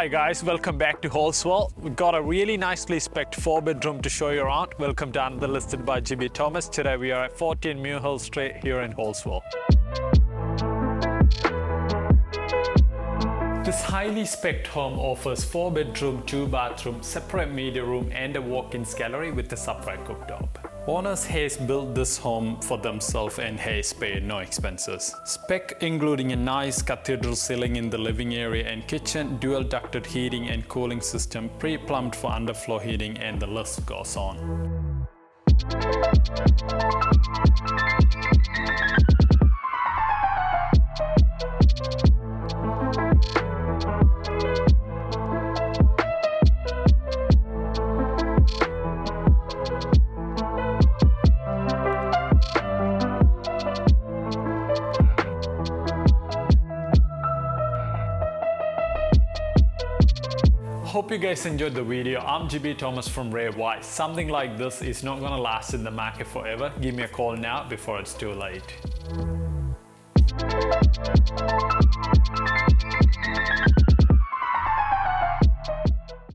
Hi guys, welcome back to Halswell. We've got a really nicely spec'd 4-bedroom to show you around. Welcome to Another Listed by Jiby Thomas. Today we are at 14 Muirhill Street here in Halswell. This highly spec'd home offers 4-bedroom, 2-bathroom, separate media room and a walk-in scullery with a separate cooktop. Owners has built this home for themselves and has spared no expenses. Spec including a nice cathedral ceiling in the living area and kitchen, dual ducted heating and cooling system, pre-plumbed for underfloor heating, and the list goes on. Hope you guys enjoyed the video. I'm Jiby Thomas from Rare White. Something like this is not gonna last in the market forever. Give me a call now before it's too late.